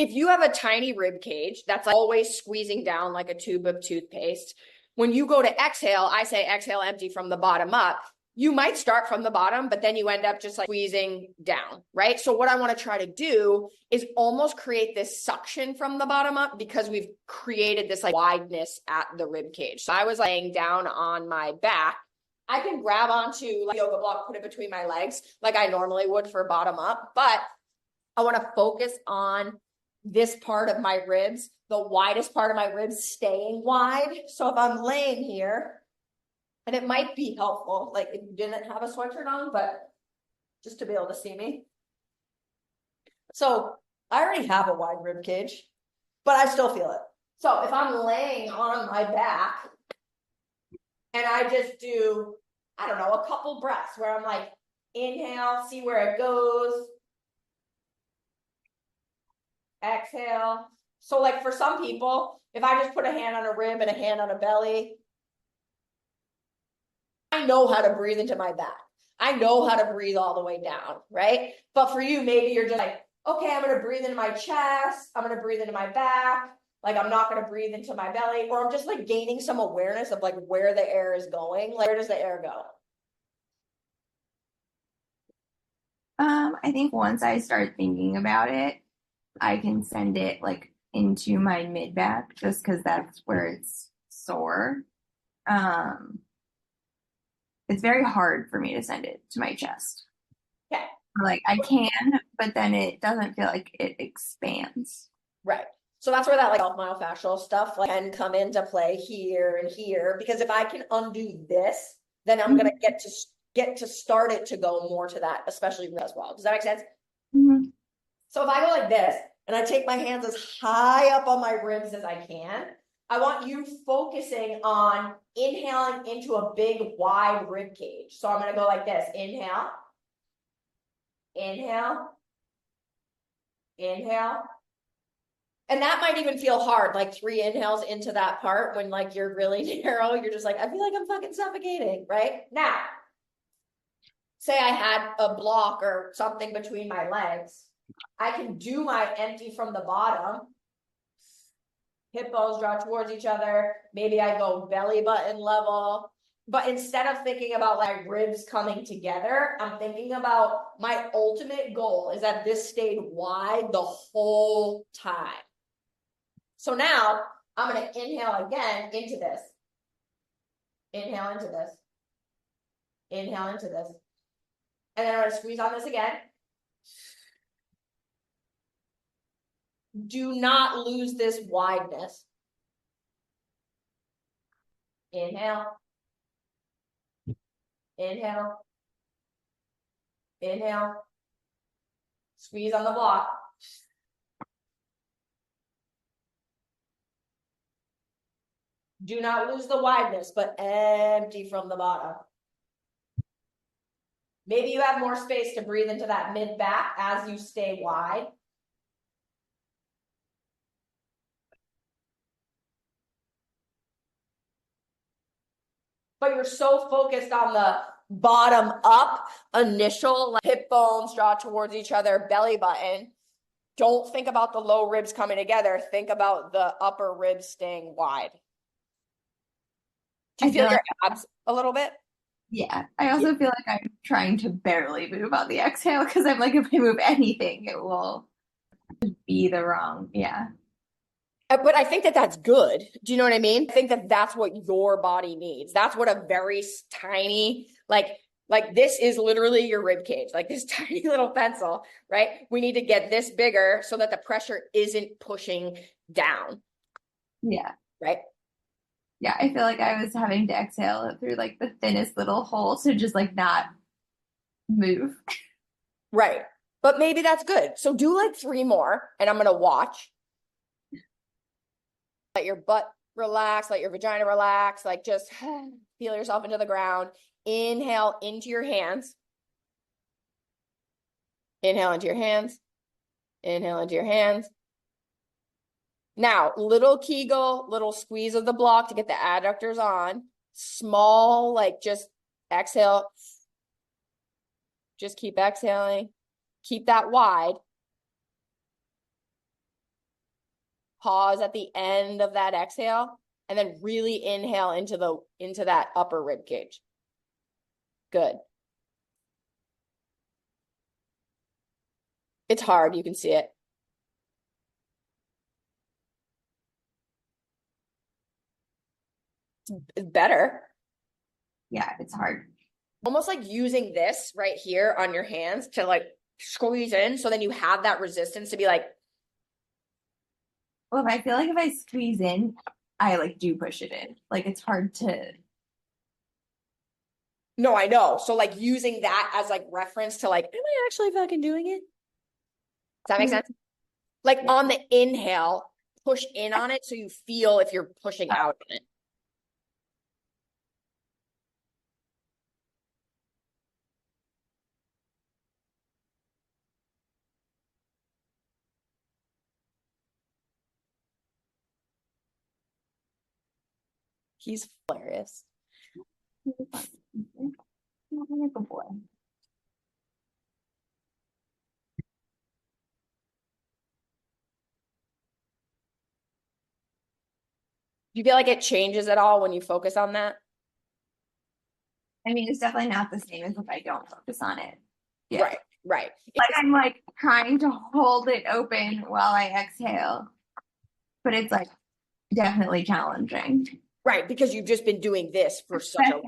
If you have a tiny rib cage that's like always squeezing down like a tube of toothpaste, when you go to exhale, I say exhale empty from the bottom up. You might start from the bottom, but then you end up just like squeezing down, right? So what I want to try to do is almost create this suction from the bottom up because we've created this like wideness at the rib cage. So I was laying down on my back. I can grab onto like a yoga block, put it between my legs like I normally would for bottom up, but I want to focus on this part of my ribs, the widest part of my ribs staying wide. So if I'm laying here, and it might be helpful, like if you didn't have a sweatshirt on, but just to be able to see me. So I already have a wide rib cage, but I still feel it. So if I'm laying on my back and I just do, I don't know, a couple breaths where I'm like, inhale, see where it goes. Exhale. So like for some people, if I just put a hand on a rib and a hand on a belly, I know how to breathe into my back. I know how to breathe all the way down, right? But for you, maybe you're just like, okay, I'm going to breathe into my chest. I'm going to breathe into my back. Like I'm not going to breathe into my belly, or I'm just like gaining some awareness of like where the air is going. Like, where does the air go? I think once I start thinking about it, I can send it like into my mid back just because that's where it's sore. Um, it's very hard for me to send it to my chest. Okay. Like I can, but then it doesn't feel like it expands. Right. So that's where that like myofascial stuff like can come into play here and here, because if I can undo this, then I'm gonna get to start it to go more to that, especially as well. Does that make sense? Mm-hmm. So if I go like this and I take my hands as high up on my ribs as I can, I want you focusing on inhaling into a big wide rib cage. So I'm gonna go like this. Inhale, inhale, inhale. And that might even feel hard, like 3 inhales into that part when like you're really narrow, you're just like, I feel like I'm fucking suffocating, right? Now, say I had a block or something between my legs. I can do my empty from the bottom. Hip bones draw towards each other. Maybe I go belly button level. But instead of thinking about like ribs coming together, I'm thinking about my ultimate goal is that this stayed wide the whole time. So now I'm going to inhale again into this. Inhale into this. Inhale into this. And then I'm going to squeeze on this again. Do not lose this wideness. Inhale. Inhale. Inhale. Squeeze on the block. Do not lose the wideness, but empty from the bottom. Maybe you have more space to breathe into that mid back as you stay wide. But you're so focused on the bottom up initial, like hip bones draw towards each other, belly button. Don't think about the low ribs coming together. Think about the upper ribs staying wide. Do you feel your abs a little bit? Yeah. I also feel like I'm trying to barely move on the exhale because I'm like, if I move anything, it will be the wrong. Yeah. But I think that that's good. Do you know what I mean? I think that that's what your body needs. That's what a very tiny, like this is literally your rib cage, like this tiny little pencil, right? We need to get this bigger so that the pressure isn't pushing down. Yeah. Right? Yeah. I feel like I was having to exhale through like the thinnest little hole to just like not move. Right. But maybe that's good. So do like 3 more and I'm going to watch. Let your butt relax, let your vagina relax, like just feel yourself into the ground. Inhale into your hands. Inhale into your hands. Inhale into your hands. Now, little Kegel, little squeeze of the block to get the adductors on. Small, like just exhale. Just keep exhaling. Keep that wide. pause at the end of that exhale, and then really inhale into that upper rib cage. Good. It's hard, you can see it. It's better. Yeah, it's hard. Almost like using this right here on your hands to like squeeze in, so then you have that resistance to be like. Well, I feel like if I squeeze in, I like do push it in. Like it's hard to. No, I know. So like using that as like reference to like, am I actually fucking doing it? Does that make sense? Like on the inhale, push in on it so you feel if you're pushing out on it. He's hilarious. Like a boy. Do you feel like it changes at all when you focus on that? I mean, it's definitely not the same as if I don't focus on it. Yeah. Right, right. Like I'm like trying to hold it open while I exhale, but it's like definitely challenging. Right, because you've just been doing this for such a